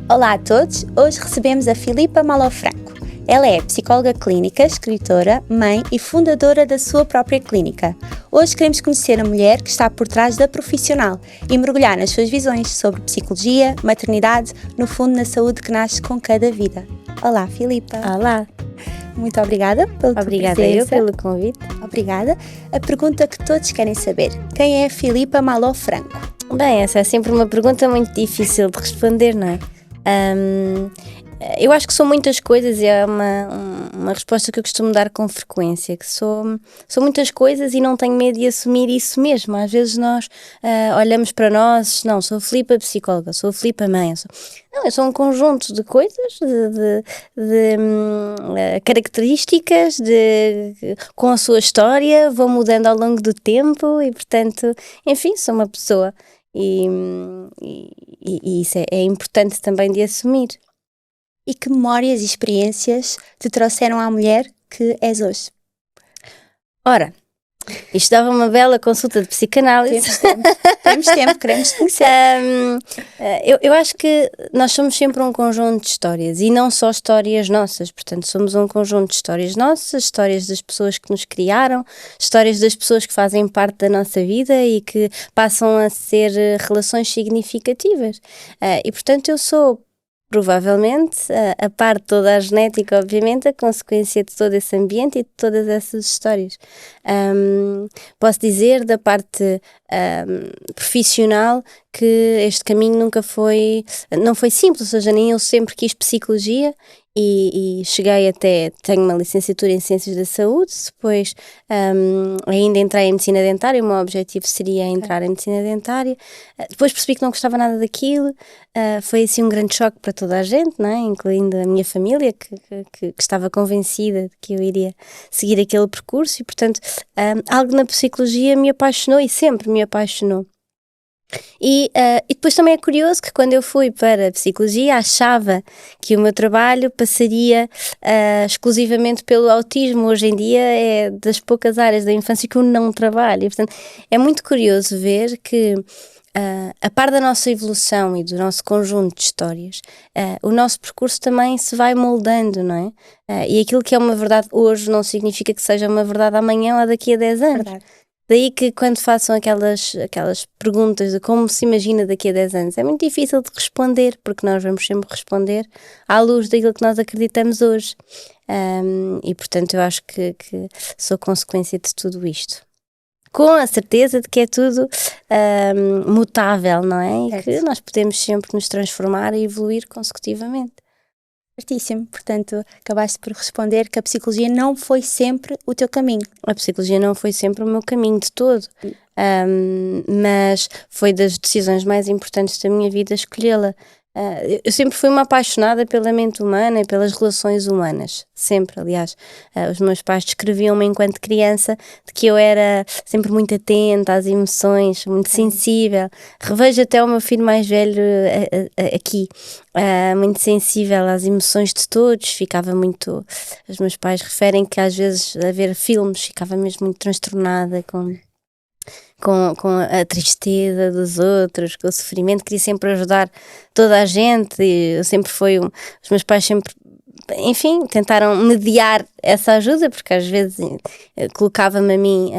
Olá a todos, hoje recebemos a Filipa Malofranco. Ela é psicóloga clínica, escritora, mãe e fundadora da sua própria clínica. Hoje queremos conhecer a mulher que está por trás da profissional e mergulhar nas suas visões sobre psicologia, maternidade, no fundo na saúde que nasce com cada vida. Olá Filipa. Olá. Muito obrigada pela tua Obrigada presença. eu pelo convite. Obrigada. A pergunta que todos querem saber, quem é a Filipa Malofranco? Bem, essa é sempre uma pergunta muito difícil de responder, não é? Eu acho que sou muitas coisas e é uma resposta que eu costumo dar com frequência, que sou muitas coisas e não tenho medo de assumir isso mesmo. Às vezes nós olhamos para nós, não, sou a Filipa psicóloga, sou a Filipa mãe, eu sou um conjunto de coisas, de características, com a sua história, vou mudando ao longo do tempo e, portanto, enfim, sou uma pessoa e isso é importante também de assumir. E que memórias e experiências te trouxeram à mulher que és hoje? Ora, isto dava uma bela consulta de psicanálise. Temos tempo, queremos conhecer. Eu acho que nós somos sempre um conjunto de histórias e não só histórias nossas, portanto somos um conjunto de histórias nossas, histórias das pessoas que nos criaram, histórias das pessoas que fazem parte da nossa vida e que passam a ser relações significativas. E portanto eu sou provavelmente, a parte de toda a genética, obviamente, a consequência de todo esse ambiente e de todas essas histórias. Posso dizer, da parte profissional, que este caminho não foi simples, ou seja, nem eu sempre quis psicologia e cheguei até, tenho uma licenciatura em Ciências da Saúde, depois ainda entrei em Medicina Dentária, o meu objetivo seria entrar em Medicina Dentária, depois percebi que não gostava nada daquilo, foi assim um grande choque para toda a gente, não é? Incluindo a minha família, que estava convencida de que eu iria seguir aquele percurso e, portanto, algo na psicologia me apaixonou e sempre me apaixonou. E depois também é curioso que quando eu fui para a psicologia achava que o meu trabalho passaria exclusivamente pelo autismo. Hoje em dia é das poucas áreas da infância que eu não trabalho e, portanto, é muito curioso ver que a par da nossa evolução e do nosso conjunto de histórias, o nosso percurso também se vai moldando, não é? E aquilo que é uma verdade hoje não significa que seja uma verdade amanhã ou daqui a 10 anos. Verdade. Daí que quando façam aquelas perguntas de como se imagina daqui a 10 anos, é muito difícil de responder, porque nós vamos sempre responder à luz daquilo que nós acreditamos hoje. E portanto eu acho que sou consequência de tudo isto. Com a certeza de que é tudo mutável, não é? Certo. E que nós podemos sempre nos transformar e evoluir consecutivamente. Certíssimo, portanto, acabaste por responder que a psicologia não foi sempre o teu caminho. A psicologia não foi sempre o meu caminho de todo, mas foi das decisões mais importantes da minha vida escolhê-la. Eu sempre fui uma apaixonada pela mente humana e pelas relações humanas, sempre, aliás. Os meus pais descreviam-me enquanto criança de que eu era sempre muito atenta às emoções, muito sensível. Revejo até o meu filho mais velho aqui, muito sensível às emoções de todos, ficava muito... Os meus pais referem que às vezes a ver filmes ficava mesmo muito transtornada com a tristeza dos outros, com o sofrimento, queria sempre ajudar toda a gente e eu sempre os meus pais sempre, enfim, tentaram mediar essa ajuda, porque às vezes colocava-me a mim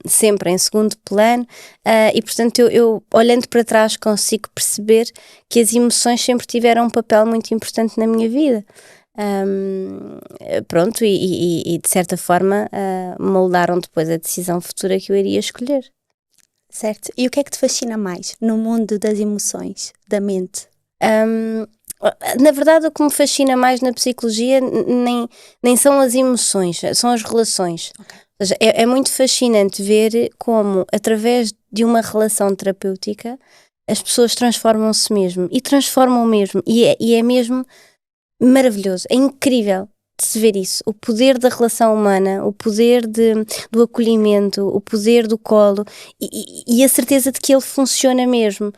sempre em segundo plano e portanto eu olhando para trás consigo perceber que as emoções sempre tiveram um papel muito importante na minha vida. Pronto, e de certa forma moldaram depois a decisão futura que eu iria escolher. Certo. E o que é que te fascina mais no mundo das emoções, da mente? Na verdade, o que me fascina mais na psicologia nem são as emoções, são as relações. Okay. Ou seja, é muito fascinante ver como, através de uma relação terapêutica, as pessoas transformam-se mesmo. E transformam mesmo. E é mesmo maravilhoso, é incrível. de se ver isso, o poder da relação humana, o poder do acolhimento, o poder do colo e a certeza de que ele funciona mesmo.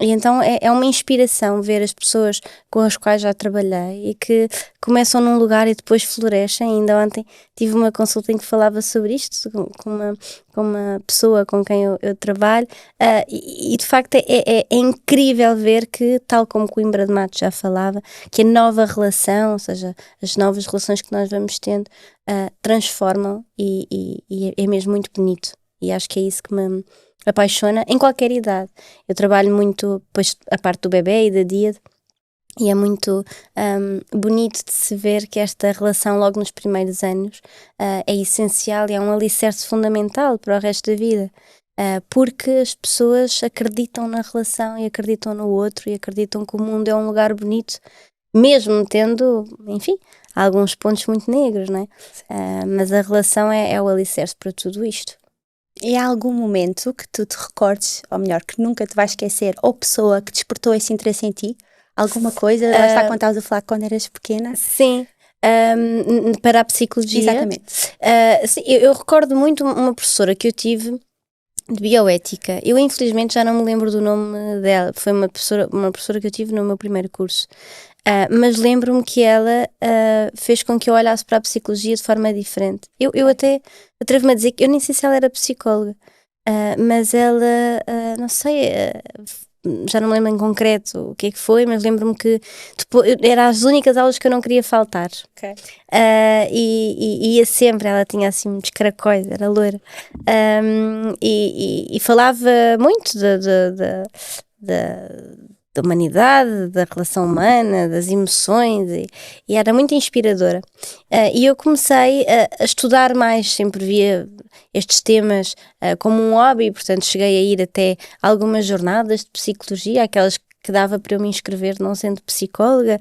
E então é uma inspiração ver as pessoas com as quais já trabalhei e que começam num lugar e depois florescem. Ainda ontem tive uma consulta em que falava sobre isto com uma pessoa com quem eu trabalho, e de facto é incrível ver que, tal como Coimbra de Matos já falava, que a nova relação, ou seja, as novas relações que nós vamos tendo, transformam e é mesmo muito bonito. E acho que é isso que me apaixona em qualquer idade. Eu trabalho muito, depois, a parte do bebê e da dia. E é muito bonito de se ver que esta relação logo nos primeiros anos é essencial e é um alicerce fundamental para o resto da vida, porque as pessoas acreditam na relação e acreditam no outro e acreditam que o mundo é um lugar bonito, mesmo tendo, enfim, alguns pontos muito negros, não é? Mas a relação é o alicerce para tudo isto. E há algum momento que tu te recordes, ou melhor, que nunca te vais esquecer, ou pessoa que despertou esse interesse em ti? Alguma coisa? Lá está, quando estavas a falar quando eras pequena? Sim. Para a psicologia. Exatamente. Sim, eu recordo muito uma professora que eu tive de bioética. Eu infelizmente já não me lembro do nome dela. Foi uma professora que eu tive no meu primeiro curso. Mas lembro-me que ela fez com que eu olhasse para a psicologia de forma diferente. Eu até atrevo-me a dizer que eu nem sei se ela era psicóloga, mas ela, não sei, já não me lembro em concreto o que é que foi, mas lembro-me que depois, eram as únicas aulas que eu não queria faltar. Okay. E ia sempre, ela tinha assim muitos caracóis, era loira, e falava muito da humanidade, da relação humana, das emoções, e era muito inspiradora. E eu comecei a estudar mais, sempre via estes temas como um hobby, portanto cheguei a ir até algumas jornadas de psicologia, aquelas que dava para eu me inscrever não sendo psicóloga.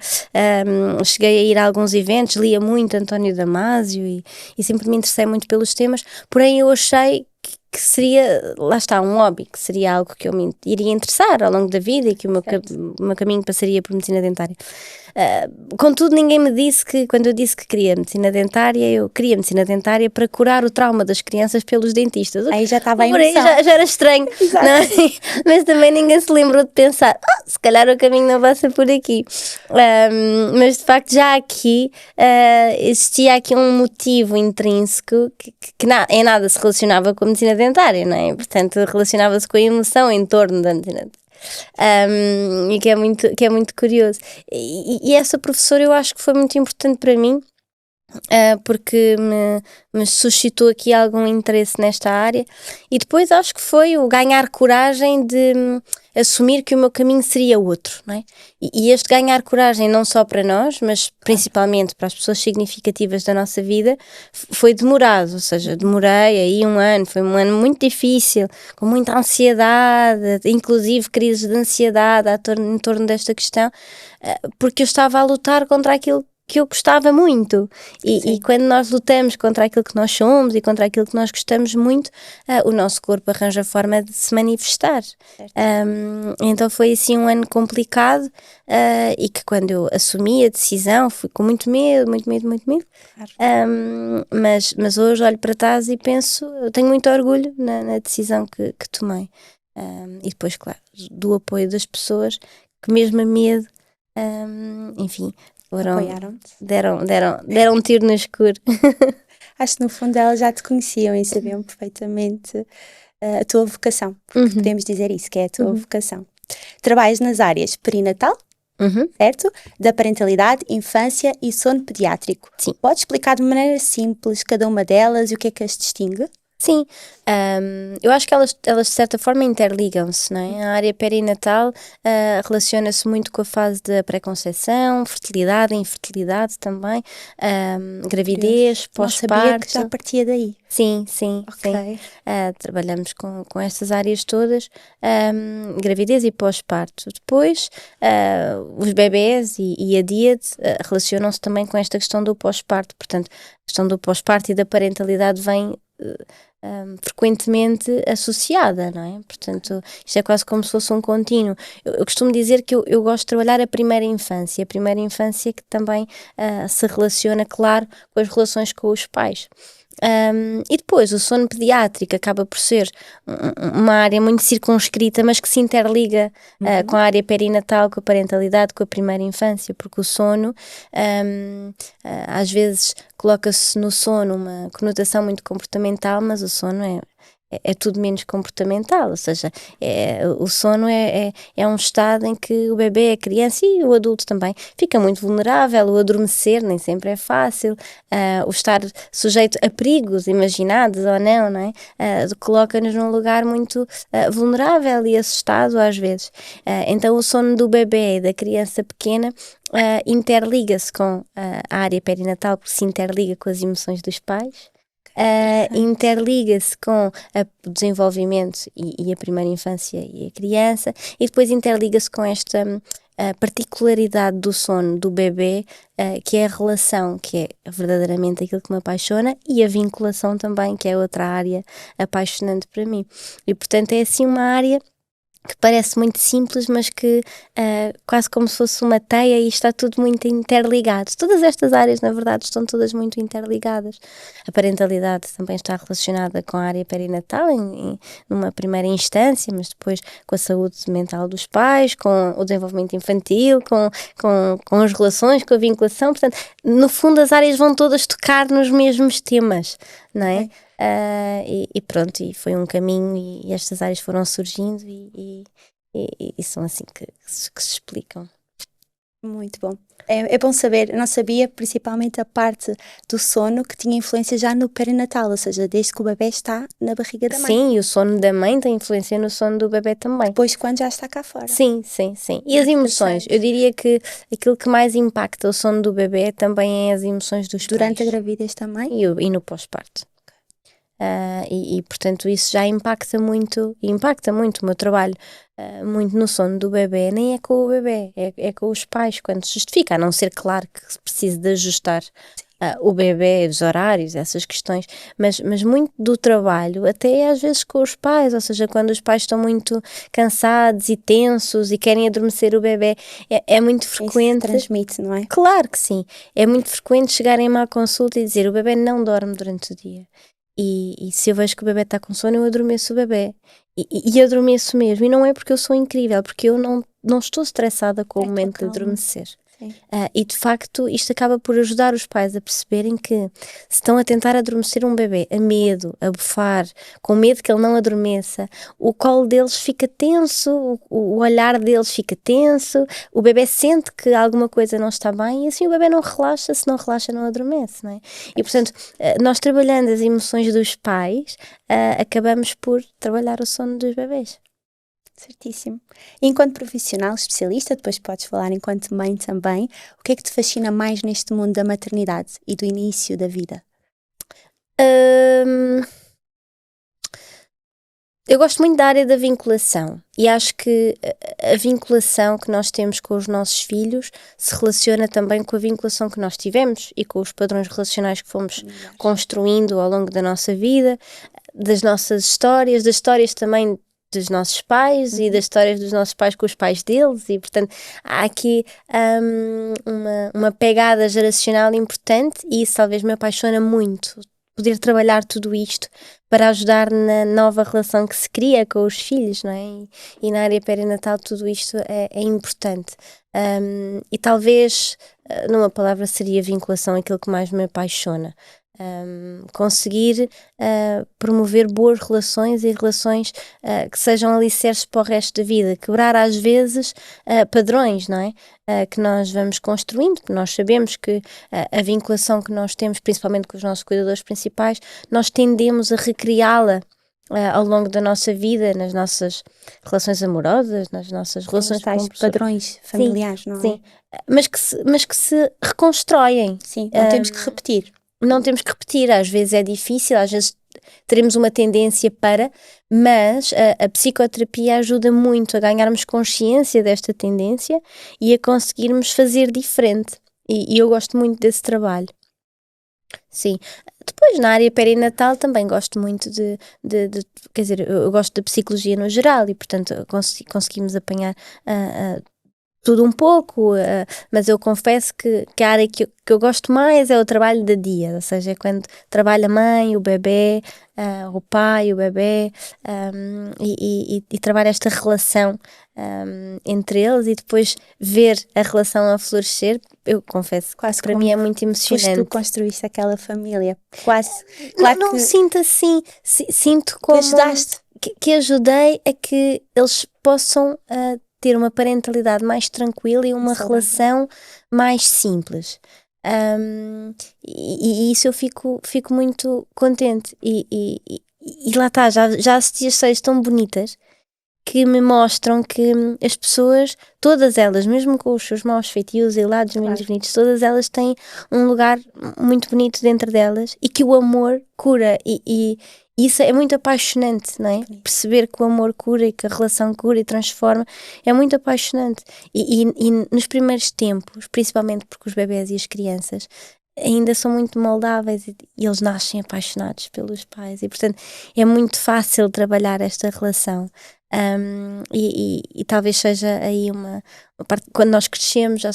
Cheguei a ir a alguns eventos, lia muito António Damasio e sempre me interessei muito pelos temas, porém eu achei que seria, lá está, um hobby, que seria algo que eu me iria interessar ao longo da vida e que o meu caminho passaria por medicina dentária. Contudo, ninguém me disse que, quando eu disse que queria medicina dentária, eu queria medicina dentária para curar o trauma das crianças pelos dentistas. Aí já estava a aí já era estranho, não é? Mas também ninguém se lembrou de pensar, se calhar o caminho não passa por aqui. Mas de facto já aqui existia aqui um motivo intrínseco que em nada se relacionava com a medicina dentária, não é? Portanto, relacionava-se com a emoção em torno da medicina dentária. E que é muito curioso. E essa professora eu acho que foi muito importante para mim, porque me suscitou aqui algum interesse nesta área, e depois acho que foi o ganhar coragem de assumir que o meu caminho seria outro, não é? E este ganhar coragem não só para nós, mas principalmente para as pessoas significativas da nossa vida, foi demorado, ou seja, demorei aí um ano, foi um ano muito difícil, com muita ansiedade, inclusive crises de ansiedade em torno desta questão, porque eu estava a lutar contra aquilo que eu gostava muito, e quando nós lutamos contra aquilo que nós somos e contra aquilo que nós gostamos muito, o nosso corpo arranja forma de se manifestar. Então foi assim um ano complicado, e que quando eu assumi a decisão fui com muito medo. Claro. Mas hoje olho para trás e penso, eu tenho muito orgulho na decisão que tomei, e depois, claro, do apoio das pessoas que mesmo a medo, enfim, deram um tiro no escuro. Acho que no fundo elas já te conheciam e sabiam perfeitamente a tua vocação, porque podemos dizer isso, que é a tua vocação. Trabalhas nas áreas perinatal, certo? Da parentalidade, infância e sono pediátrico. Sim. Podes explicar de maneira simples cada uma delas e o que é que as distingue? Sim, eu acho que elas de certa forma interligam-se, não é? A área perinatal relaciona-se muito com a fase da pré-conceição, fertilidade, infertilidade também, gravidez, pós-parto. Não sabia que já partia daí. Sim. Okay. Trabalhamos com estas áreas todas, gravidez e pós-parto. Depois, os bebés e a díade relacionam-se também com esta questão do pós-parto. Portanto, a questão do pós-parto e da parentalidade vem frequentemente associada, não é? Portanto, isto é quase como se fosse um contínuo. Eu costumo dizer que eu gosto de trabalhar a primeira infância que também se relaciona, claro, com as relações com os pais. E depois o sono pediátrico acaba por ser uma área muito circunscrita, mas que se interliga com a área perinatal, com a parentalidade, com a primeira infância, porque o sono às vezes coloca-se no sono uma conotação muito comportamental, mas o sono é tudo menos comportamental, ou seja, o sono é um estado em que o bebê, a criança e o adulto também fica muito vulnerável. O adormecer nem sempre é fácil, o estar sujeito a perigos imaginados ou não é? Coloca-nos num lugar muito vulnerável e assustado às vezes. Então o sono do bebê e da criança pequena interliga-se com a área perinatal, porque se interliga com as emoções dos pais. Interliga-se com o desenvolvimento e a primeira infância e a criança, e depois interliga-se com esta particularidade do sono do bebê, que é a relação, que é verdadeiramente aquilo que me apaixona, e a vinculação também, que é outra área apaixonante para mim. E portanto é assim uma área que parece muito simples, mas que quase como se fosse uma teia, e está tudo muito interligado. Todas estas áreas, na verdade, estão todas muito interligadas. A parentalidade também está relacionada com a área perinatal, numa primeira instância, mas depois com a saúde mental dos pais, com o desenvolvimento infantil, com as relações, com a vinculação. Portanto, no fundo, as áreas vão todas tocar nos mesmos temas, não é? Okay. E pronto, e foi um caminho, e estas áreas foram surgindo e são assim que se explicam. Muito bom. É bom saber. Eu não sabia, principalmente a parte do sono, que tinha influência já no perinatal, ou seja, desde que o bebê está na barriga da mãe. Sim, e o sono da mãe tem influência no sono do bebê também. Depois, quando já está cá fora. Sim. E as emoções? Eu diria que aquilo que mais impacta o sono do bebê também é as emoções dos pais. Durante a gravidez também? E no pós-parto. E portanto isso já impacta muito o meu trabalho, muito no sono do bebê. Nem é com o bebê, é com os pais, quando se justifica, a não ser, claro, que se precise de ajustar o bebê, os horários, essas questões, mas muito do trabalho até é às vezes com os pais, ou seja, quando os pais estão muito cansados e tensos e querem adormecer o bebê, é muito frequente. Isso transmite, não é? Claro que sim, é muito frequente chegarem-me à consulta e dizer: o bebê não dorme durante o dia. E se eu vejo que o bebê está com sono, eu adormeço o bebê. E adormeço mesmo. E não é porque eu sou incrível, porque eu não estou estressada com o momento de adormecer. E de facto isto acaba por ajudar os pais a perceberem que se estão a tentar adormecer um bebê a medo, a bufar, com medo que ele não adormeça, o colo deles fica tenso, o olhar deles fica tenso, o bebê sente que alguma coisa não está bem, e assim o bebê não relaxa. Se não relaxa, não adormece, não é? E portanto, nós trabalhando as emoções dos pais, acabamos por trabalhar o sono dos bebês. Certíssimo. Enquanto profissional especialista, depois podes falar enquanto mãe também, o que é que te fascina mais neste mundo da maternidade e do início da vida? Eu gosto muito da área da vinculação, e acho que a vinculação que nós temos com os nossos filhos se relaciona também com a vinculação que nós tivemos e com os padrões relacionais que fomos construindo ao longo da nossa vida, das nossas histórias, das histórias também dos nossos pais e das histórias dos nossos pais com os pais deles, e portanto há aqui uma pegada geracional importante, e isso talvez me apaixona muito, poder trabalhar tudo isto para ajudar na nova relação que se cria com os filhos, não é? E na área perinatal tudo isto é importante. E talvez, numa palavra, seria vinculação aquilo que mais me apaixona. Conseguir promover boas relações, e relações que sejam alicerces para o resto da vida, quebrar às vezes padrões, não é? Que nós vamos construindo, porque nós sabemos que a vinculação que nós temos, principalmente com os nossos cuidadores principais, nós tendemos a recriá-la ao longo da nossa vida, nas nossas relações amorosas, nas nossas relações com padrões familiares, sim, não é? Sim, mas que se reconstroem. Sim, não temos que repetir. Não temos que repetir, às vezes é difícil, às vezes teremos uma tendência mas a psicoterapia ajuda muito a ganharmos consciência desta tendência e a conseguirmos fazer diferente, e eu gosto muito desse trabalho. Sim. Depois, na área perinatal, também gosto muito quer dizer, eu gosto da psicologia no geral e, portanto, conseguimos apanhar tudo um pouco, mas eu confesso que a área que eu gosto mais é o trabalho de dia, ou seja, é quando trabalha a mãe, o bebê, o pai, o bebê, e trabalha esta relação entre eles e depois ver a relação a florescer. Eu confesso Quase que para como mim é muito foste tu emocionante. que construíste aquela família. Quase. Não, Claro não que sinto assim, sinto que como ajudaste. que ajudei a que eles possam ter uma parentalidade mais tranquila e uma Saudável. relação mais simples. E isso eu fico muito contente. E lá está, já assisti a séries tão bonitas que me mostram que as pessoas, todas elas, mesmo com os seus maus feitios e lados menos bonitos, todas elas têm um lugar muito bonito dentro delas e que o amor cura e isso é muito apaixonante, não é? Perceber que o amor cura e que a relação cura e transforma é muito apaixonante. E nos primeiros tempos, principalmente porque os bebés e as crianças ainda são muito moldáveis e eles nascem apaixonados pelos pais e portanto é muito fácil trabalhar esta relação. E talvez seja aí uma parte, quando nós crescemos já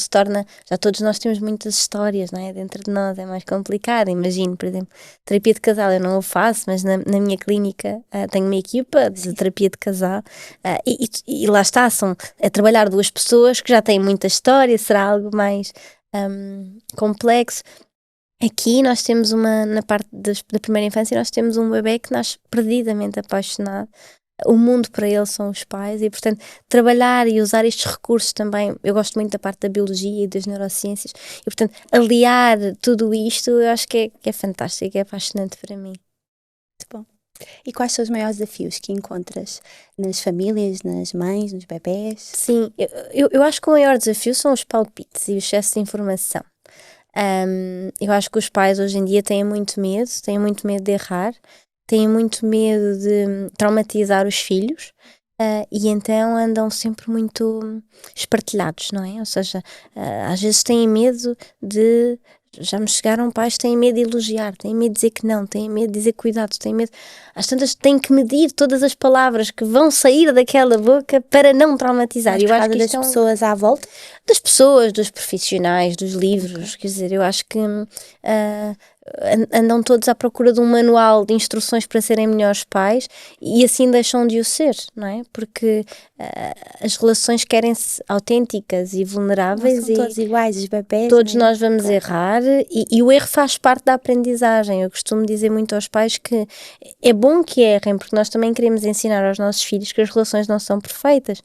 todos nós temos muitas histórias, não é? Dentro de nós é mais complicado. Imagino, por exemplo, terapia de casal eu não o faço, mas na minha clínica tenho uma equipa de terapia de casal e lá está, é trabalhar duas pessoas que já têm muita história, será algo mais complexo. Aqui nós temos na parte da primeira infância, nós temos um bebê que nasce perdidamente apaixonado. O mundo para ele são os pais e, portanto, trabalhar e usar estes recursos também, eu gosto muito da parte da biologia e das neurociências e, portanto, aliar tudo isto, eu acho que é fantástico, é apaixonante para mim. Muito bom. E quais são os maiores desafios que encontras nas famílias, nas mães, nos bebés? Sim, eu acho que o maior desafio são os palpites e o excesso de informação. Eu acho que os pais hoje em dia têm muito medo de errar, têm muito medo de traumatizar os filhos e então andam sempre muito espartilhados, não é? Ou seja, às vezes têm medo de. Já me chegaram pais que têm medo de elogiar, têm medo de dizer que não, têm medo de dizer cuidado, têm medo. Às tantas têm que medir todas as palavras que vão sair daquela boca para não traumatizar. Mas Eu por acho causa que das pessoas à volta? das pessoas, dos profissionais, dos livros, quer dizer, eu acho que andam todos à procura de um manual de instruções para serem melhores pais e assim deixam de o ser, não é? Porque as relações querem-se autênticas e vulneráveis. Não são todos iguais, os bebés. Todos né? nós vamos errar e o erro faz parte da aprendizagem. Eu costumo dizer muito aos pais que é bom que errem, porque nós também queremos ensinar aos nossos filhos que as relações não são perfeitas.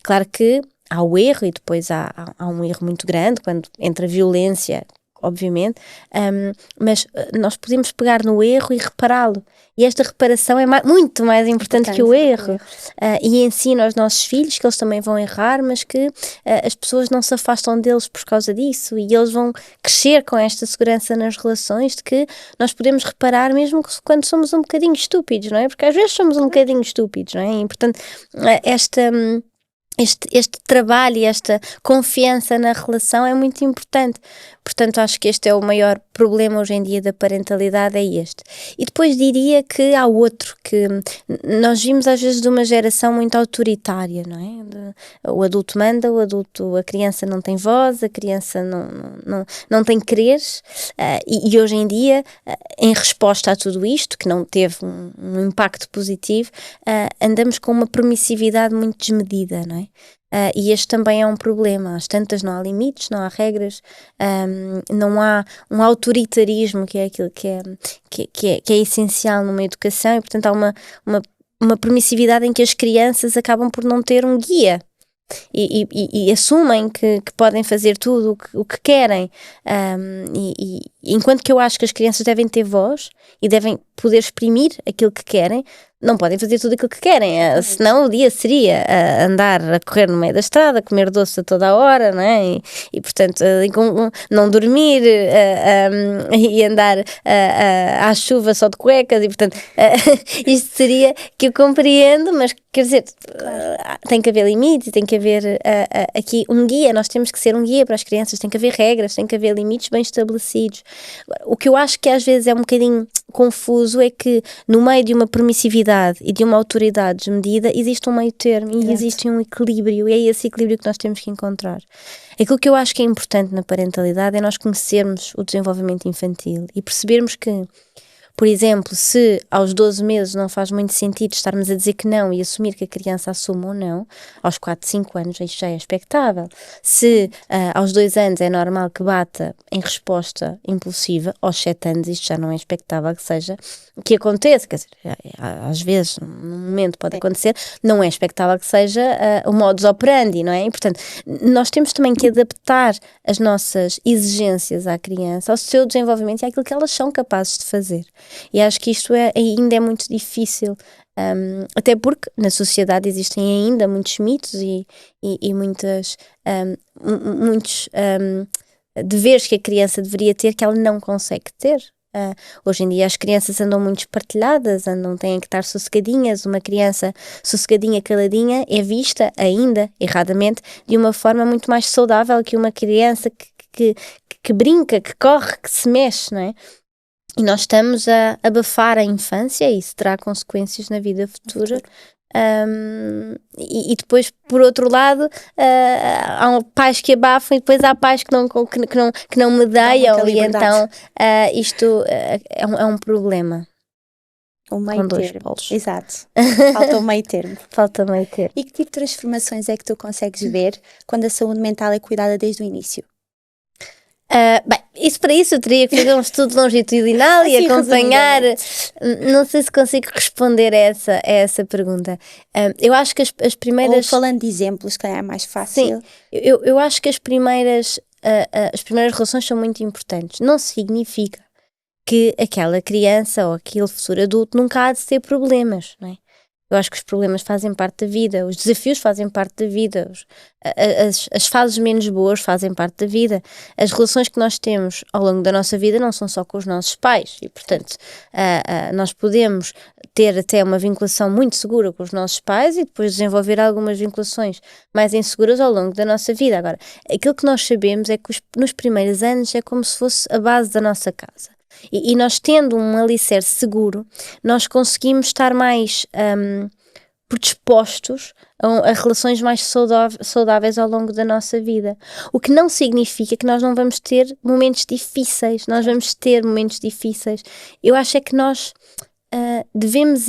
Claro que há o erro e depois há um erro muito grande quando entra violência, obviamente, mas nós podemos pegar no erro e repará-lo. E esta reparação é muito mais importante que o erro. E ensina aos nossos filhos que eles também vão errar, mas que as pessoas não se afastam deles por causa disso e eles vão crescer com esta segurança nas relações de que nós podemos reparar mesmo quando somos um bocadinho estúpidos, não é? Porque às vezes somos um bocadinho estúpidos, não é? E, portanto, este trabalho e esta confiança na relação é muito importante. Portanto, acho que este é o maior problema hoje em dia da parentalidade, é este. E depois diria que há outro, que nós vimos às vezes de uma geração muito autoritária, não é? O adulto manda, a criança não tem voz, a criança não tem quereres, e hoje em dia, em resposta a tudo isto, que não teve um impacto positivo, andamos com uma permissividade muito desmedida, não é? E este também é um problema. Às tantas não há limites, não há regras, não há um autoritarismo que é aquilo que é essencial numa educação e, portanto, há uma permissividade em que as crianças acabam por não ter um guia. E assumem que podem fazer tudo o que querem, enquanto que eu acho que as crianças devem ter voz e devem poder exprimir aquilo que querem, não podem fazer tudo aquilo que querem, senão o dia seria andar a correr no meio da estrada, comer doce a toda a hora, não é? E portanto, não dormir e andar à chuva só de cuecas, e portanto, isto seria que eu compreendo, mas quer dizer, tem que haver limites, tem que haver aqui um guia, nós temos que ser um guia para as crianças, tem que haver regras, tem que haver limites bem estabelecidos. O que eu acho que às vezes é um bocadinho confuso é que no meio de uma permissividade e de uma autoridade desmedida existe um meio termo e existe um equilíbrio, e é esse equilíbrio que nós temos que encontrar. Aquilo que eu acho que é importante na parentalidade é nós conhecermos o desenvolvimento infantil e percebermos que, por exemplo, se aos 12 meses não faz muito sentido estarmos a dizer que não e assumir que a criança assume ou não, aos 4, 5 anos isto já é expectável. Se aos 2 anos é normal que bata em resposta impulsiva, aos 7 anos isto já não é expectável que aconteça, quer dizer, às vezes, num momento pode acontecer, não é expectável que seja o modus operandi, não é? E, portanto, nós temos também que adaptar as nossas exigências à criança, ao seu desenvolvimento e àquilo que elas são capazes de fazer. E acho que isto ainda é muito difícil, até porque na sociedade existem ainda muitos mitos e muitos deveres que a criança deveria ter que ela não consegue ter. Hoje em dia as crianças andam muito espartilhadas, têm que estar sossegadinhas. Uma criança sossegadinha, caladinha é vista ainda, erradamente, de uma forma muito mais saudável que uma criança que brinca, que corre, que se mexe, não é? E nós estamos a abafar a infância e isso terá consequências na vida futura. E depois, por outro lado, há pais que abafam e depois há pais que não medeiam, e então isto é um problema. Um meio com dois termo. polos. Exato. Falta um meio termo. Falta meio termo. E que tipo de transformações é que tu consegues ver quando a saúde mental é cuidada desde o início? Bem, para isso eu teria que fazer um estudo longitudinal assim, e acompanhar. Não sei se consigo responder a essa pergunta. Eu acho que as primeiras. Ou falando de exemplos, que é mais fácil. Sim, eu acho que as primeiras relações são muito importantes. Não significa que aquela criança ou aquele futuro adulto nunca há de ter problemas, não é? Eu acho que os problemas fazem parte da vida, os desafios fazem parte da vida, as fases menos boas fazem parte da vida. As relações que nós temos ao longo da nossa vida não são só com os nossos pais e, portanto, nós podemos ter até uma vinculação muito segura com os nossos pais e depois desenvolver algumas vinculações mais inseguras ao longo da nossa vida. Agora, aquilo que nós sabemos é que nos primeiros anos é como se fosse a base da nossa casa. E nós tendo um alicerce seguro, nós conseguimos estar mais predispostos a relações mais saudáveis ao longo da nossa vida. O que não significa que nós não vamos ter momentos difíceis. Nós vamos ter momentos difíceis. Eu acho é que nós devemos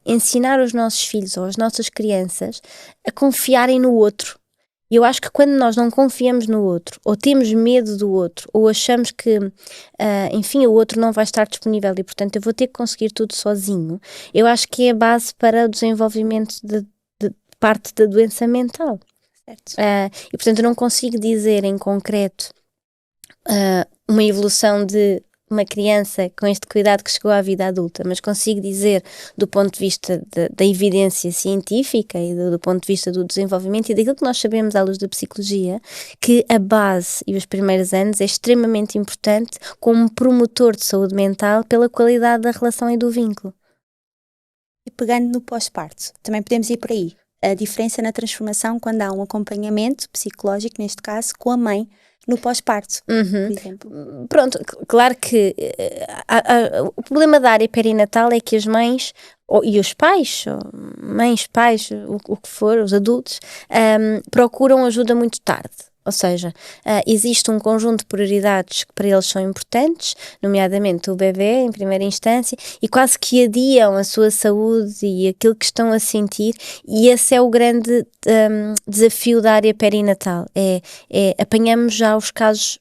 ensinar os nossos filhos ou as nossas crianças a confiarem no outro. E eu acho que quando nós não confiamos no outro, ou temos medo do outro, ou achamos que, enfim, o outro não vai estar disponível e, portanto, eu vou ter que conseguir tudo sozinho, eu acho que é a base para o desenvolvimento de parte da doença mental. Certo. E, portanto, eu não consigo dizer em concreto uma evolução de uma criança com este cuidado que chegou à vida adulta, mas consigo dizer do ponto de vista da evidência científica e do ponto de vista do desenvolvimento e daquilo que nós sabemos à luz da psicologia, que a base e os primeiros anos é extremamente importante como promotor de saúde mental pela qualidade da relação e do vínculo. E pegando no pós-parto, também podemos ir por aí. A diferença na transformação quando há um acompanhamento psicológico, neste caso, com a mãe, no pós-parto, por exemplo. Pronto, claro que o problema da área perinatal é que as mães e os pais, mães, pais, o que for, os adultos, procuram ajuda muito tarde. Ou seja, existe um conjunto de prioridades que para eles são importantes, nomeadamente o bebê em primeira instância, e quase que adiam a sua saúde e aquilo que estão a sentir, e esse é o grande desafio da área perinatal, apanhamos já os casos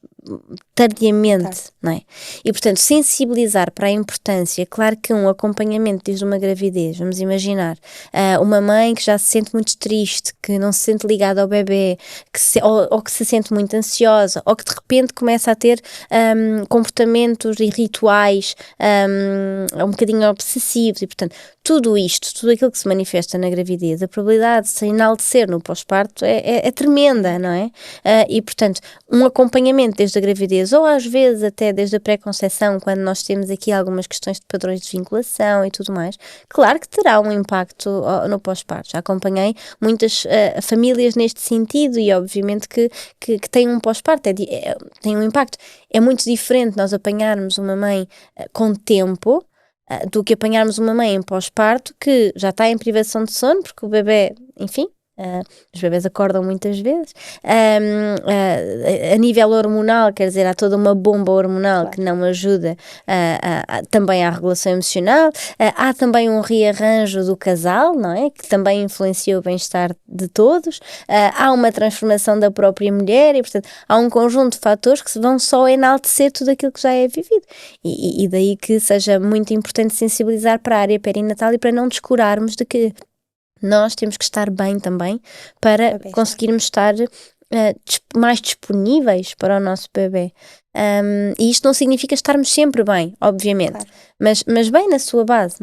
tardiamente, não é? E, portanto, sensibilizar para a importância, claro que um acompanhamento desde uma gravidez, vamos imaginar, uma mãe que já se sente muito triste, que não se sente ligada ao bebê, ou que se sente muito ansiosa, ou que de repente começa a ter comportamentos e rituais um bocadinho obsessivos, e, portanto, tudo isto, tudo aquilo que se manifesta na gravidez, a probabilidade de se enaltecer no pós-parto é tremenda, não é? E, portanto, um acompanhamento desde a gravidez, ou às vezes até desde a pré-conceição, quando nós temos aqui algumas questões de padrões de vinculação e tudo mais, claro que terá um impacto no pós-parto. Já acompanhei muitas famílias neste sentido e obviamente que têm um pós-parto, tem um impacto. É muito diferente nós apanharmos uma mãe com tempo do que apanharmos uma mãe em pós-parto que já está em privação de sono, porque o bebê, enfim, os bebés acordam muitas vezes, a nível hormonal, quer dizer, há toda uma bomba hormonal que não ajuda também à regulação emocional, há também um rearranjo do casal, não é? Que também influencia o bem-estar de todos, há uma transformação da própria mulher e, portanto, há um conjunto de fatores que se vão só enaltecer tudo aquilo que já é vivido e daí que seja muito importante sensibilizar para a área perinatal e para não descurarmos de que nós temos que estar bem também para conseguirmos estar mais disponíveis para o nosso bebê. E isto não significa estarmos sempre bem, obviamente, claro. mas bem na sua base,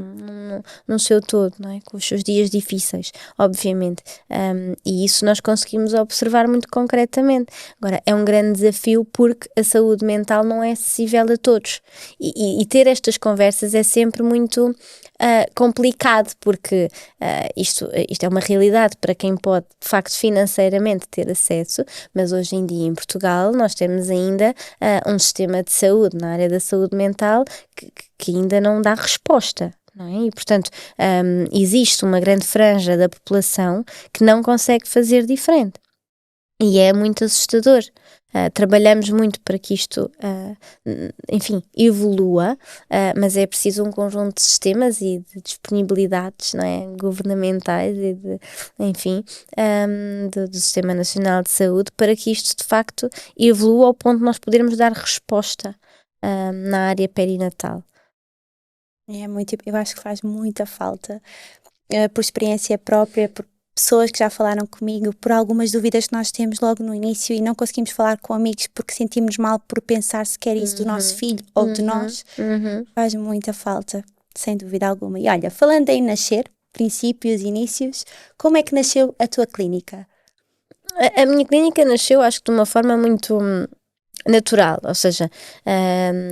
no seu todo, não é? Com os seus dias difíceis, obviamente. E isso nós conseguimos observar muito concretamente. Agora, é um grande desafio porque a saúde mental não é acessível a todos. E ter estas conversas é sempre muito complicado, porque isto é uma realidade para quem pode, de facto, financeiramente ter acesso, mas hoje em dia em Portugal nós temos ainda um sistema de saúde na área da saúde mental que ainda não dá resposta, não é? E, portanto, existe uma grande franja da população que não consegue fazer diferente. E é muito assustador. Trabalhamos muito para que isto, enfim, evolua, mas é preciso um conjunto de sistemas e de disponibilidades, não é? Governamentais e enfim, do Sistema Nacional de Saúde para que isto de facto evolua ao ponto de nós podermos dar resposta na área perinatal. Eu acho que faz muita falta, por experiência própria, por pessoas que já falaram comigo, por algumas dúvidas que nós temos logo no início e não conseguimos falar com amigos porque sentimos mal por pensar se quer isso do nosso filho ou de nós, faz muita falta, sem dúvida alguma. E olha, falando em nascer, princípios, inícios, como é que nasceu a tua clínica? A minha clínica nasceu, acho que de uma forma muito natural, ou seja,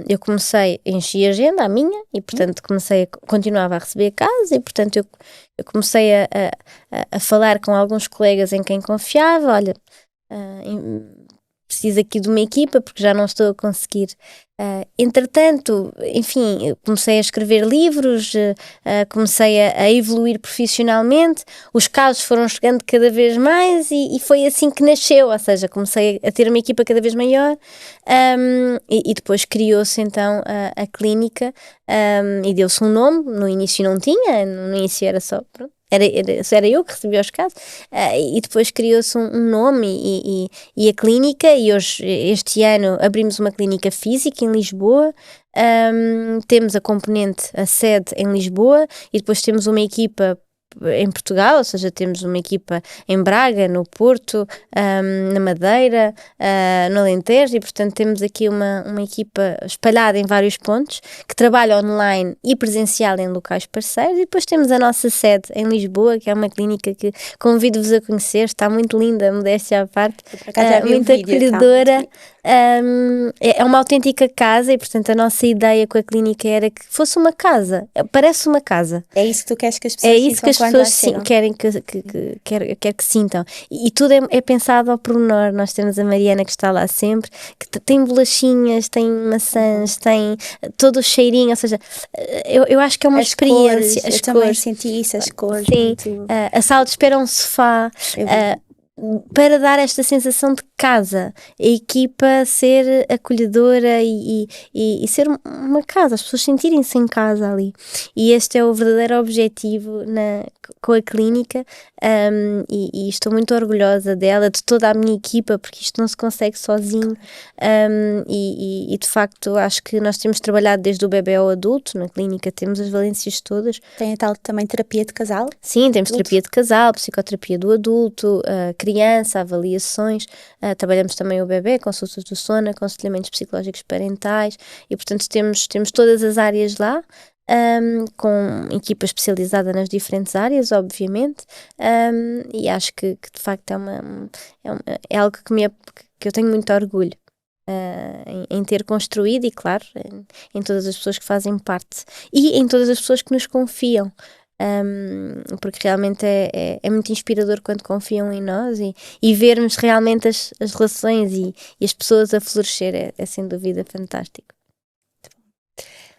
eu comecei, enchi a agenda, a minha, e portanto continuava a receber a casa, e portanto eu comecei a falar com alguns colegas em quem confiava, olha, preciso aqui de uma equipa porque já não estou a conseguir. Entretanto, enfim, comecei a escrever livros, comecei a evoluir profissionalmente, os casos foram chegando cada vez mais e foi assim que nasceu, ou seja, comecei a ter uma equipa cada vez maior e depois criou-se então a clínica e deu-se um nome, no início não tinha, no início era só, pronto. Era eu que recebia os casos e depois criou-se um nome e a clínica, e hoje, este ano, abrimos uma clínica física em Lisboa, temos a sede em Lisboa e depois temos uma equipa em Portugal, ou seja, temos uma equipa em Braga, no Porto, na Madeira, no Alentejo, e portanto temos aqui uma equipa espalhada em vários pontos, que trabalha online e presencial em locais parceiros, e depois temos a nossa sede em Lisboa, que é uma clínica que convido-vos a conhecer, está muito linda, modéstia à parte, muito acolhedora. É uma autêntica casa e portanto a nossa ideia com a clínica era que fosse uma casa, parece uma casa. É isso que tu queres que as pessoas sintam? É isso que as pessoas querem que sintam, e tudo é pensado ao pormenor. Nós temos a Mariana que está lá sempre, que tem bolachinhas, tem maçãs, tem todo o cheirinho, ou seja, eu acho que é uma experiência. Cores, eu também senti isso, as cores. Sim, a sala de espera é um sofá, para dar esta sensação de casa, a equipa ser acolhedora e ser uma casa, as pessoas sentirem-se em casa ali. E este é o verdadeiro objetivo com a clínica, e estou muito orgulhosa dela, de toda a minha equipa, porque isto não se consegue sozinho. E de facto acho que nós temos trabalhado desde o bebê ao adulto, na clínica temos as valências todas. Tem a tal também terapia de casal? Sim, temos terapia de casal, psicoterapia do adulto, criança, avaliações, trabalhamos também o bebê, consultas do sono, aconselhamentos psicológicos parentais e portanto temos todas as áreas lá, com equipa especializada nas diferentes áreas, obviamente, e acho que de facto é algo que eu tenho muito orgulho em ter construído e claro, em todas as pessoas que fazem parte e em todas as pessoas que nos confiam. Porque realmente é muito inspirador quando confiam em nós e vermos realmente as relações e as pessoas a florescer é sem dúvida fantástico.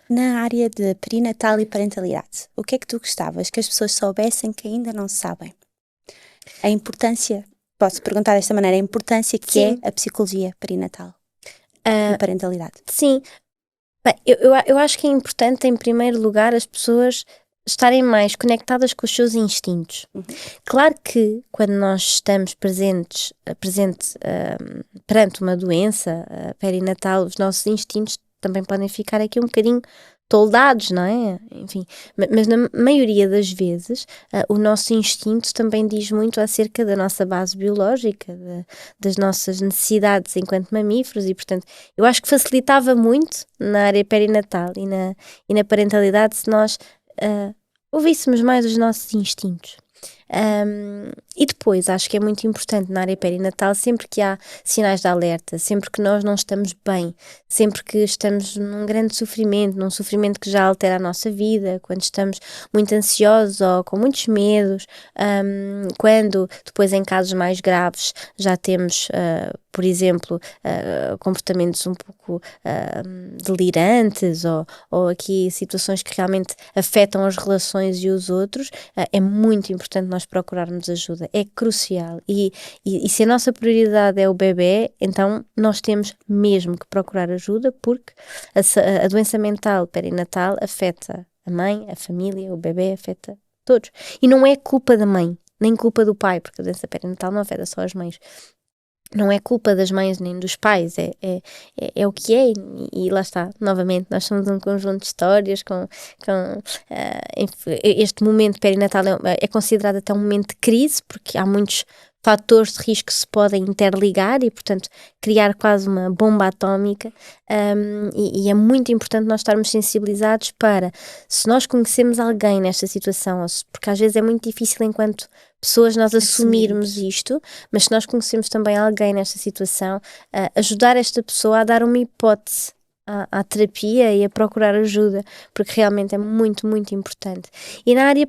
Na área de perinatal e parentalidade, o que é que tu gostavas que as pessoas soubessem que ainda não sabem? A importância, posso perguntar desta maneira, a importância que Sim. é a psicologia perinatal e parentalidade? Sim, bem, eu acho que é importante em primeiro lugar as pessoas estarem mais conectadas com os seus instintos. Claro que quando nós estamos presente perante uma doença perinatal, os nossos instintos também podem ficar aqui um bocadinho toldados, não é? Enfim, mas na maioria das vezes o nosso instinto também diz muito acerca da nossa base biológica, das nossas necessidades enquanto mamíferos e, portanto, eu acho que facilitava muito na área perinatal e na parentalidade se nós ouvíssemos mais os nossos instintos. E depois acho que é muito importante na área perinatal, sempre que há sinais de alerta, sempre que nós não estamos bem, sempre que estamos num grande sofrimento, num sofrimento que já altera a nossa vida, quando estamos muito ansiosos ou com muitos medos, quando depois em casos mais graves já temos, por exemplo, comportamentos um pouco delirantes ou aqui situações que realmente afetam as relações e os outros, é muito importante nós procurarmos ajuda, é crucial e se a nossa prioridade é o bebê, então nós temos mesmo que procurar ajuda porque a doença mental perinatal afeta a mãe, a família, o bebê, afeta todos. E não é culpa da mãe, nem culpa do pai, porque a doença perinatal não afeta só as mães. Não é culpa das mães nem dos pais, é o que é, e lá está, novamente, nós somos um conjunto de histórias este momento perinatal é considerado até um momento de crise, porque há muitos fatores de risco que se podem interligar e, portanto, criar quase uma bomba atómica, e é muito importante nós estarmos sensibilizados para, se nós conhecemos alguém nesta situação, porque às vezes é muito difícil enquanto pessoas nós assumirmos isto, mas se nós conhecemos também alguém nesta situação, ajudar esta pessoa a dar uma hipótese à terapia e a procurar ajuda, porque realmente é muito, muito importante. E na área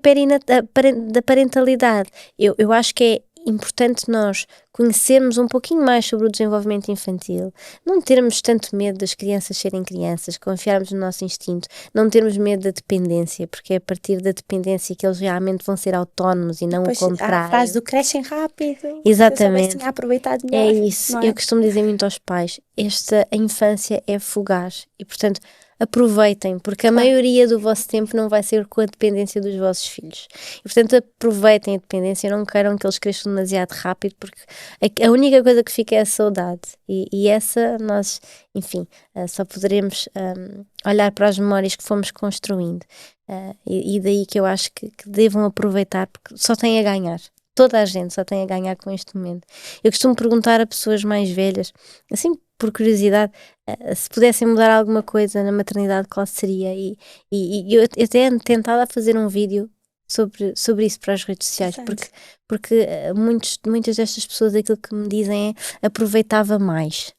da parentalidade, eu acho que é importante nós conhecermos um pouquinho mais sobre o desenvolvimento infantil, não termos tanto medo das crianças serem crianças, confiarmos no nosso instinto, não termos medo da dependência, porque é a partir da dependência que eles realmente vão ser autónomos e não o contrário. A frase do crescem rápido. Exatamente. Se eu tinha aproveitado melhor. É isso. Eu costumo dizer muito aos pais, a infância é fugaz e, portanto, aproveitem, porque a maioria do vosso tempo não vai ser com a dependência dos vossos filhos. E, portanto, aproveitem a dependência, não queiram que eles cresçam demasiado rápido, porque a única coisa que fica é a saudade. E essa nós, enfim, só poderemos olhar para as memórias que fomos construindo. E daí que eu acho que devam aproveitar, porque só têm a ganhar. Toda a gente só tem a ganhar com este momento. Eu costumo perguntar a pessoas mais velhas, assim por curiosidade, se pudessem mudar alguma coisa na maternidade, qual seria? E eu até ando tentada a fazer um vídeo sobre isso para as redes sociais, porque muitas destas pessoas aquilo que me dizem é aproveitava mais,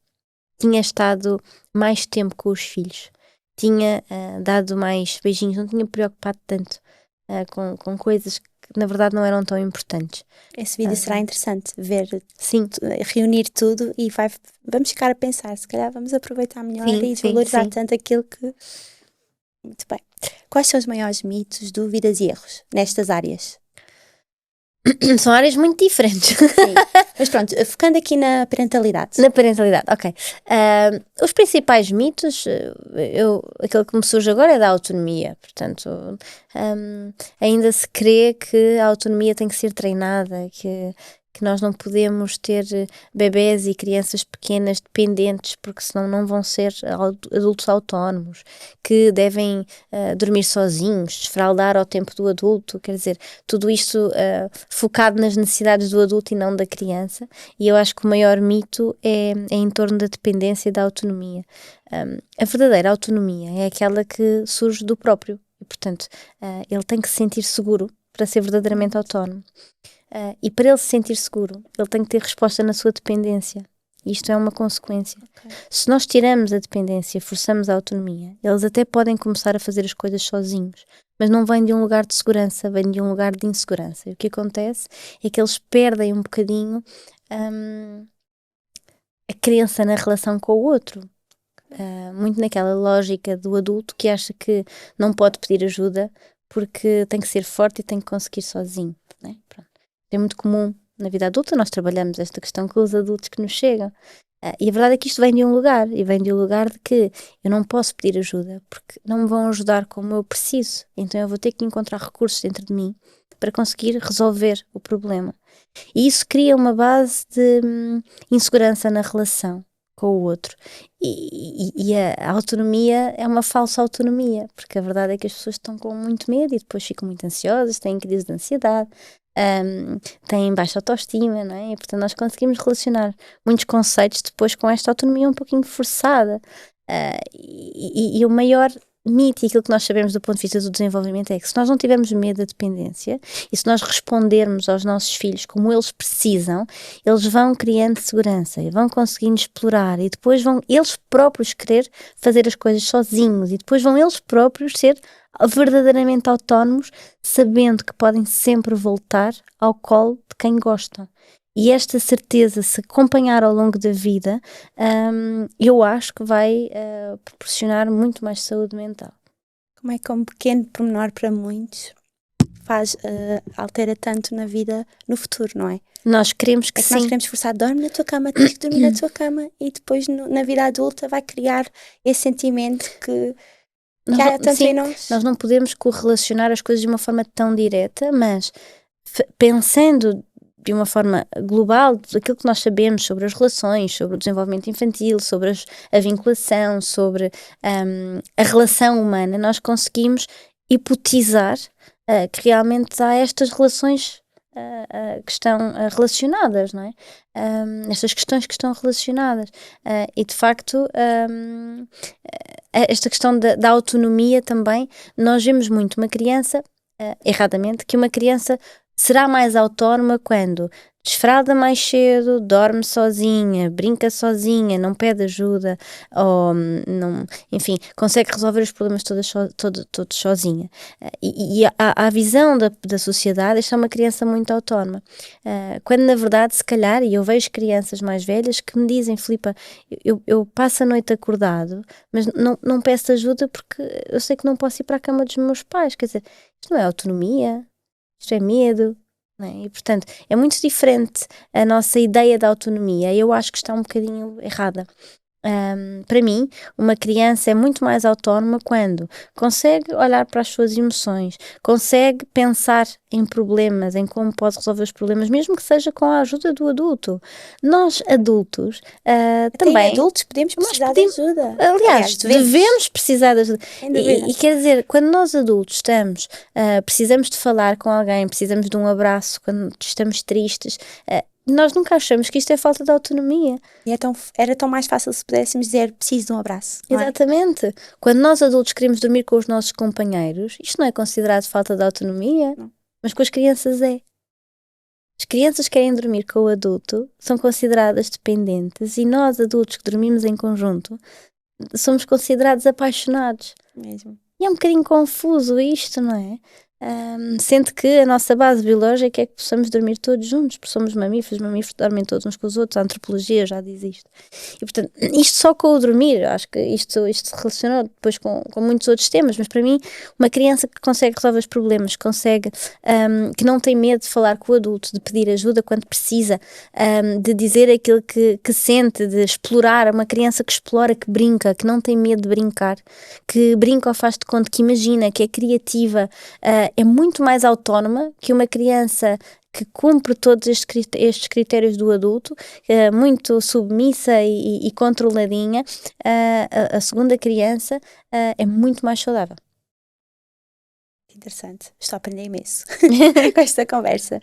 tinha estado mais tempo com os filhos, tinha dado mais beijinhos, não tinha preocupado tanto com coisas que na verdade não eram tão importantes. Esse vídeo será interessante ver, sim, reunir tudo e vamos ficar a pensar, se calhar vamos aproveitar melhor e valorizar tanto aquilo que... Muito bem. Quais são os maiores mitos, dúvidas e erros nestas áreas? São áreas muito diferentes. Sim. Mas pronto, focando aqui na parentalidade. Na parentalidade, ok. Os principais mitos, aquele que me surge agora é da autonomia. Portanto, ainda se crê que a autonomia tem que ser treinada, que nós não podemos ter bebés e crianças pequenas dependentes, porque senão não vão ser adultos autónomos, que devem dormir sozinhos, desfraldar ao tempo do adulto, quer dizer, tudo isto focado nas necessidades do adulto e não da criança. E eu acho que o maior mito é em torno da dependência e da autonomia. A verdadeira autonomia é aquela que surge do próprio, e portanto ele tem que se sentir seguro para ser verdadeiramente autónomo. E para ele se sentir seguro, ele tem que ter resposta na sua dependência. Isto é uma consequência. Okay. Se nós tiramos a dependência, forçamos a autonomia, eles até podem começar a fazer as coisas sozinhos, mas não vem de um lugar de segurança, vem de um lugar de insegurança. E o que acontece é que eles perdem um bocadinho a crença na relação com o outro. Muito naquela lógica do adulto que acha que não pode pedir ajuda porque tem que ser forte e tem que conseguir sozinho, né? Pronto. É muito comum na vida adulta, nós trabalhamos esta questão com os adultos que nos chegam. E a verdade é que isto vem de um lugar, e vem de um lugar de que eu não posso pedir ajuda, porque não me vão ajudar como eu preciso. Então eu vou ter que encontrar recursos dentro de mim para conseguir resolver o problema. E isso cria uma base de insegurança na relação com o outro. E a autonomia é uma falsa autonomia, porque a verdade é que as pessoas estão com muito medo e depois ficam muito ansiosas, têm crise de ansiedade, têm baixa autoestima, não é? E portanto nós conseguimos relacionar muitos conceitos depois com esta autonomia um pouquinho forçada. E o maior mito e aquilo que nós sabemos do ponto de vista do desenvolvimento é que se nós não tivermos medo da dependência e se nós respondermos aos nossos filhos como eles precisam, eles vão criando segurança e vão conseguindo explorar e depois vão eles próprios querer fazer as coisas sozinhos e depois vão eles próprios ser verdadeiramente autónomos, sabendo que podem sempre voltar ao colo de quem gostam. E esta certeza, se acompanhar ao longo da vida, eu acho que vai proporcionar muito mais saúde mental. Como é que um pequeno pormenor para muitos altera tanto na vida no futuro, não é? Nós queremos que sim. Nós queremos forçar, dorme na tua cama, tens que dormir na tua cama e depois na vida adulta vai criar esse sentimento que há tanto em nós. Nós não podemos correlacionar as coisas de uma forma tão direta, mas pensando de uma forma global, daquilo que nós sabemos sobre as relações, sobre o desenvolvimento infantil, sobre a vinculação, sobre a relação humana, nós conseguimos hipotizar que realmente há estas relações que estão relacionadas, não é? Estas questões que estão relacionadas. E de facto, esta questão da autonomia também, nós vemos muito uma criança, erradamente, que uma criança será mais autónoma quando desfralda mais cedo, dorme sozinha, brinca sozinha, não pede ajuda, ou não, enfim, consegue resolver os problemas todos sozinha. E a visão da sociedade, esta é uma criança muito autónoma. Quando na verdade, se calhar, e eu vejo crianças mais velhas que me dizem, Filipa, eu passo a noite acordado, mas não peço ajuda porque eu sei que não posso ir para a cama dos meus pais. Quer dizer, isto não é autonomia. Isto é medo, não é? E portanto é muito diferente a nossa ideia da autonomia. Eu acho que está um bocadinho errada. Para mim, uma criança é muito mais autónoma quando consegue olhar para as suas emoções, consegue pensar em problemas, em como pode resolver os problemas, mesmo que seja com a ajuda do adulto. Nós, adultos, também... adultos podemos precisar de ajuda. Aliás, devemos precisar de ajuda. E quer dizer, quando nós adultos precisamos de falar com alguém, precisamos de um abraço, quando estamos tristes... nós nunca achamos que isto é falta de autonomia. E era tão mais fácil se pudéssemos dizer preciso de um abraço. Exatamente. É? Quando nós adultos queremos dormir com os nossos companheiros, isto não é considerado falta de autonomia, não. Mas com as crianças é. As crianças querem dormir com o adulto, são consideradas dependentes e nós adultos que dormimos em conjunto somos considerados apaixonados. Mesmo. E é um bocadinho confuso isto, não é? sendo que a nossa base biológica é que possamos dormir todos juntos, porque somos mamíferos, os mamíferos dormem todos uns com os outros, a antropologia já diz isto. E portanto, isto só com o dormir, acho que isto se relacionou depois com muitos outros temas, mas para mim, uma criança que consegue resolver os problemas, consegue, que não tem medo de falar com o adulto, de pedir ajuda quando precisa, de dizer aquilo que sente, de explorar, uma criança que explora, que brinca, que não tem medo de brincar, que brinca ou faz de conta, que imagina, que é criativa, é muito mais autónoma que uma criança que cumpre todos estes critérios do adulto, muito submissa e controladinha. A segunda criança é muito mais saudável. Interessante, estou a aprender imenso com esta conversa.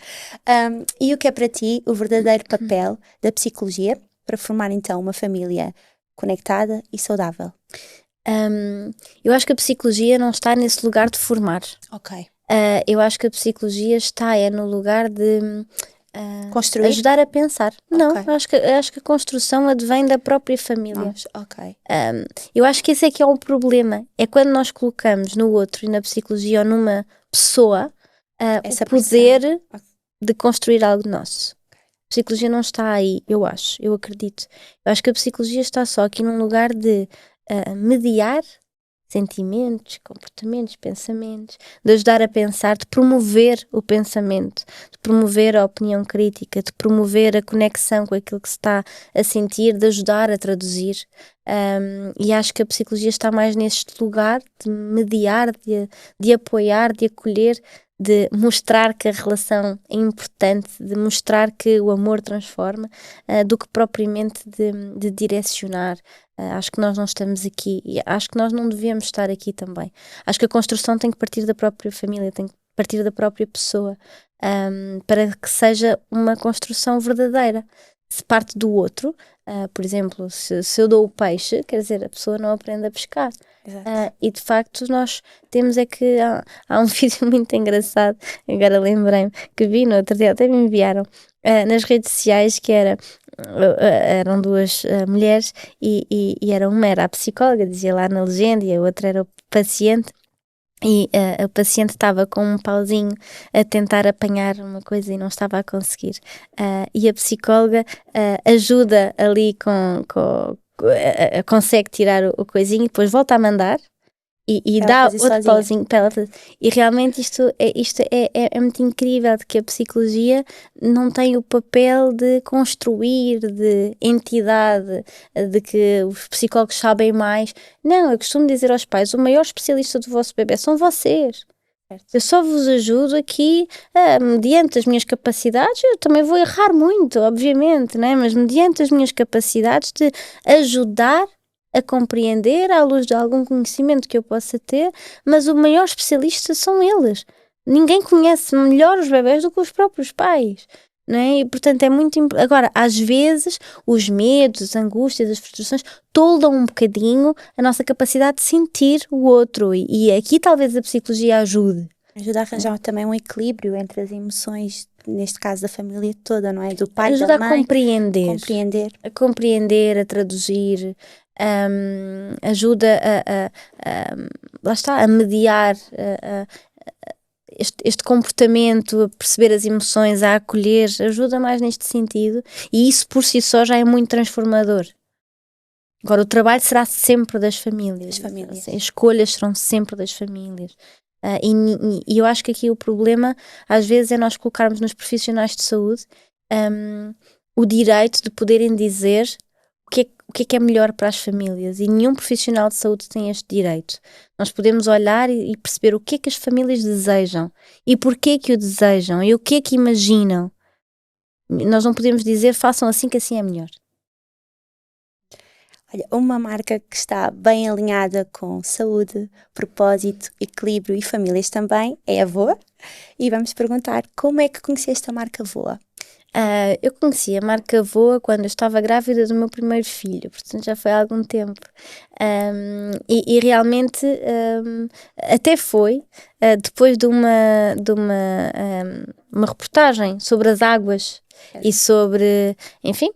E o que é para ti o verdadeiro papel da psicologia para formar então uma família conectada e saudável? Eu acho que a psicologia não está nesse lugar de formar. Ok. Eu acho que a psicologia está no lugar de Construir? ajudar a pensar. Okay. Não, acho que a construção advém da própria família. Ok. Eu acho que esse é que é um problema. É quando nós colocamos no outro e na psicologia ou numa pessoa o poder de construir algo nosso. A psicologia não está aí, eu acredito. Eu acho que a psicologia está só aqui num lugar de mediar sentimentos, comportamentos, pensamentos, de ajudar a pensar, de promover o pensamento, de promover a opinião crítica, de promover a conexão com aquilo que se está a sentir, de ajudar a traduzir. E acho que a psicologia está mais neste lugar de mediar, de apoiar, de acolher, de mostrar que a relação é importante, de mostrar que o amor transforma, do que propriamente de direcionar. Acho que nós não estamos aqui e acho que nós não devemos estar aqui também. Acho que a construção tem que partir da própria família, tem que partir da própria pessoa, para que seja uma construção verdadeira. Se parte do outro, por exemplo, se eu dou o peixe, quer dizer, a pessoa não aprende a pescar. E de facto nós temos que há um vídeo muito engraçado, agora lembrei-me, que vi no outro dia, até me enviaram nas redes sociais, que eram duas mulheres e uma era a psicóloga, dizia lá na legenda, e a outra era o paciente. E o paciente estava com um pauzinho a tentar apanhar uma coisa e não estava a conseguir. E a psicóloga ajuda ali consegue tirar o coisinho e depois volta a mandar e dá outro sozinha. Pauzinho para ela fazer. E realmente isto é muito incrível, de que a psicologia não tem o papel de construir, de entidade, de que os psicólogos sabem mais. Não, eu costumo dizer aos pais, o maior especialista do vosso bebê são vocês. Eu só vos ajudo aqui, mediante as minhas capacidades. Eu também vou errar muito, obviamente, né? Mas mediante as minhas capacidades de ajudar a compreender à luz de algum conhecimento que eu possa ter, mas o maior especialista são eles. Ninguém conhece melhor os bebés do que os próprios pais, não é? E portanto é muito agora, às vezes os medos, as angústias, as frustrações toldam um bocadinho a nossa capacidade de sentir o outro, e aqui talvez a psicologia ajude. Ajuda a arranjar também um equilíbrio entre as emoções, neste caso da família toda, não é? Do pai, ajuda da mãe. A compreender. A compreender, a traduzir, ajuda lá está, a mediar este comportamento, a perceber as emoções, a acolher, ajuda mais neste sentido, e isso por si só já é muito transformador. Agora, o trabalho será sempre das famílias. As escolhas serão sempre das famílias. E eu acho que aqui o problema, às vezes, é nós colocarmos nos profissionais de saúde o direito de poderem dizer o que é melhor para as famílias, e nenhum profissional de saúde tem este direito. Nós podemos olhar e perceber o que é que as famílias desejam e porquê que o desejam e o que é que imaginam. Nós não podemos dizer façam assim que assim é melhor. Olha, uma marca que está bem alinhada com saúde, propósito, equilíbrio e famílias também é a Voa. E vamos perguntar, como é que conheceste a marca Voa? Eu conheci a marca Voa quando eu estava grávida do meu primeiro filho, portanto já foi há algum tempo. E realmente até foi depois de uma reportagem sobre as águas e sobre, enfim,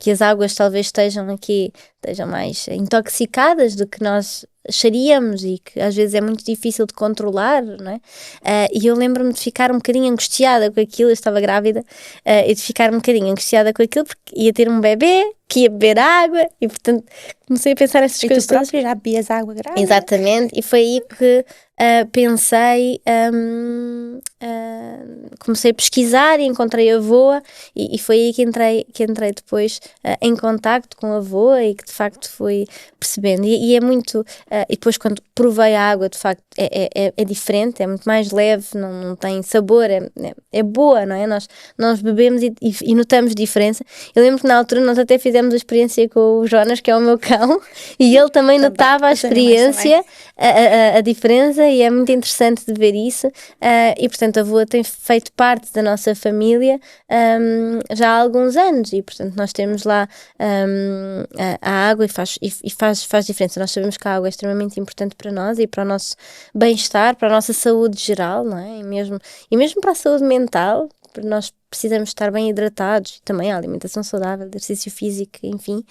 que as águas talvez estejam mais intoxicadas do que nós acharíamos e que às vezes é muito difícil de controlar, não é? E eu lembro-me de ficar um bocadinho angustiada com aquilo, eu estava grávida, e de ficar um bocadinho angustiada com aquilo porque ia ter um bebê que ia beber água e portanto comecei a pensar essas coisas. E tu própria já bebias água grávida? Exatamente, e foi aí que pensei, comecei a pesquisar e encontrei a VOA e foi aí que entrei depois em contacto com a VOA e que de facto fui percebendo e é muito, e depois quando provei a água de facto é diferente, é muito mais leve, não tem sabor, é boa, não é? Nós bebemos e notamos diferença. Eu lembro que na altura nós até fizemos a experiência com o Jonas, que é o meu cão, e ele também notava a experiência, a diferença, e é muito interessante de ver isso. E portanto a VOA tem feito parte da nossa família já há alguns anos e portanto nós temos lá a água e faz diferença. Nós sabemos que a água é extremamente importante para nós e para o nosso bem-estar, para a nossa saúde geral, não é? E mesmo para a saúde mental, porque nós precisamos estar bem hidratados, também a alimentação saudável, exercício físico, enfim,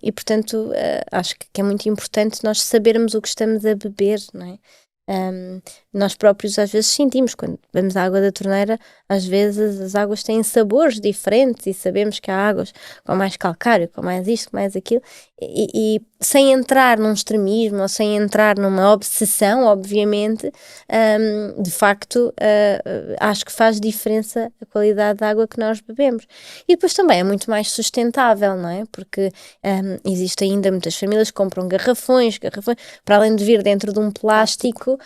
e portanto acho que é muito importante nós sabermos o que estamos a beber, não é? Nós próprios às vezes sentimos, quando bebemos a água da torneira, às vezes as águas têm sabores diferentes e sabemos que há águas com mais calcário, com mais isto, com mais aquilo, e sem entrar num extremismo ou sem entrar numa obsessão, obviamente, de facto, acho que faz diferença a qualidade da água que nós bebemos. E depois também é muito mais sustentável, não é? Porque existem ainda muitas famílias que compram garrafões, para além de vir dentro de um plástico,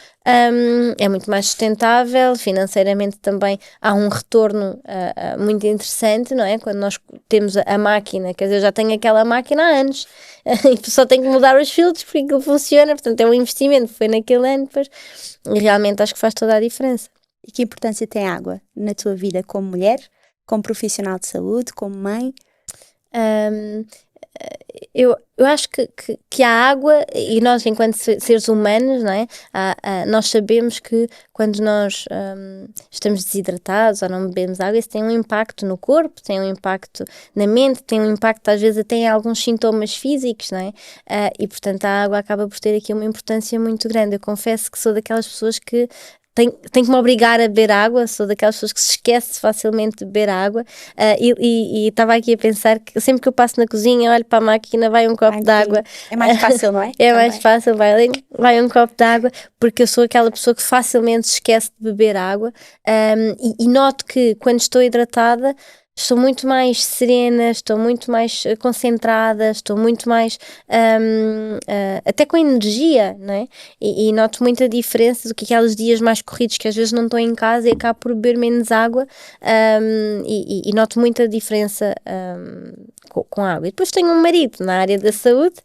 é muito mais sustentável, financeiramente também há um retorno muito interessante, não é? Quando nós temos a máquina, quer dizer, eu já tenho aquela máquina há anos e só tenho que mudar os filtros porque aquilo funciona, portanto é um investimento, foi naquele ano, depois, e realmente acho que faz toda a diferença. E que importância tem a água na tua vida como mulher, como profissional de saúde, como mãe? Eu acho que a água, e nós enquanto seres humanos, não é? Nós sabemos que quando nós estamos desidratados ou não bebemos água, isso tem um impacto no corpo, tem um impacto na mente, tem um impacto às vezes até em alguns sintomas físicos, não é? E portanto a água acaba por ter aqui uma importância muito grande. Eu confesso que sou daquelas pessoas que tenho que me obrigar a beber água, sou daquelas pessoas que se esquece facilmente de beber água, e estava aqui a pensar que sempre que eu passo na cozinha, olho para a máquina, vai um copo de água. É mais fácil, não é? É mais fácil, vai um copo de água, porque eu sou aquela pessoa que facilmente se esquece de beber água, e noto que quando estou hidratada, estou muito mais serena, estou muito mais concentrada, estou muito mais até com energia, não é? E noto muita diferença do que aqueles dias mais corridos que às vezes não estou em casa e acabo por beber menos água, e noto muita diferença com a água. E depois tenho um marido na área da saúde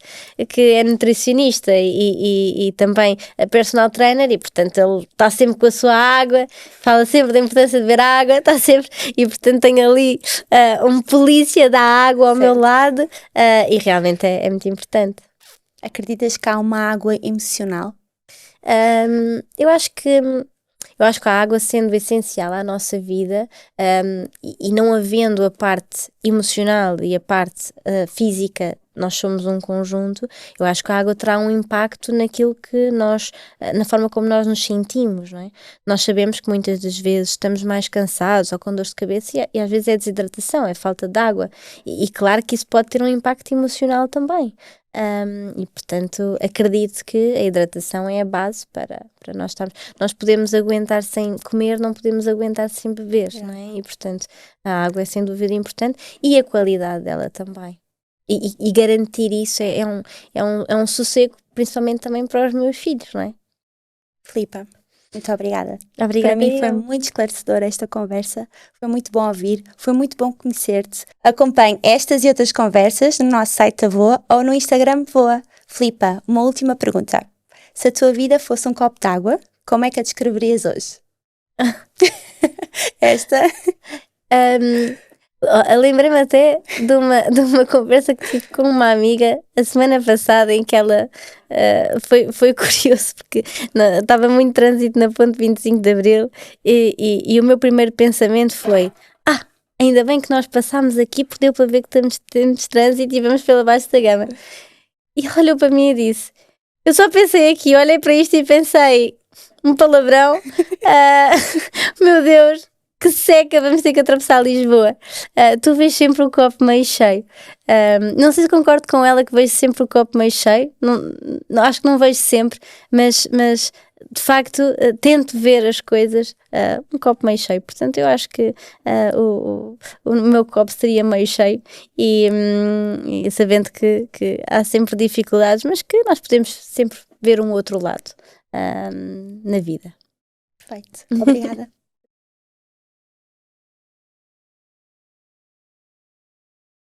que é nutricionista e também a personal trainer e portanto ele está sempre com a sua água, fala sempre da importância de beber água, está sempre, e portanto tenho ali um polícia da água ao meu lado, e realmente é muito importante. Acreditas que há uma água emocional? Eu acho que a água sendo essencial à nossa vida, e não havendo a parte emocional e a parte física, nós somos um conjunto, eu acho que a água terá um impacto naquilo que nós, na forma como nós nos sentimos, não é? Nós sabemos que muitas das vezes estamos mais cansados ou com dor de cabeça e às vezes é desidratação, é falta de água, e claro que isso pode ter um impacto emocional também. E portanto acredito que a hidratação é a base para nós estarmos. Nós podemos aguentar sem comer, não podemos aguentar sem beber, não é? E portanto a água é sem dúvida importante e a qualidade dela também. E garantir isso é um sossego, principalmente também para os meus filhos, não é? Filipa, muito obrigada. Obrigada. Para mim foi muito esclarecedora esta conversa, foi muito bom ouvir, foi muito bom conhecer-te. Acompanhe estas e outras conversas no nosso site da VOA ou no Instagram VOA. Filipa, uma última pergunta. Se a tua vida fosse um copo de água, como é que a descreverias hoje? Esta... Lembrei-me até de uma conversa que tive com uma amiga a semana passada em que ela foi curioso porque estava muito trânsito na ponte 25 de Abril e o meu primeiro pensamento foi ainda bem que nós passámos aqui porque deu para ver que temos trânsito e vamos pela Baixa da Gama. E ele olhou para mim e disse, eu só pensei aqui, olhei para isto e pensei, um palavrão, meu Deus, que seca, vamos ter que atravessar Lisboa. Tu vês sempre o copo meio cheio. Não sei se concordo com ela que vejo sempre o copo meio cheio, acho que não vejo sempre, mas de facto tento ver as coisas um copo meio cheio. Portanto, eu acho que o meu copo seria meio cheio e sabendo que há sempre dificuldades, mas que nós podemos sempre ver um outro lado na vida. Perfeito, obrigada.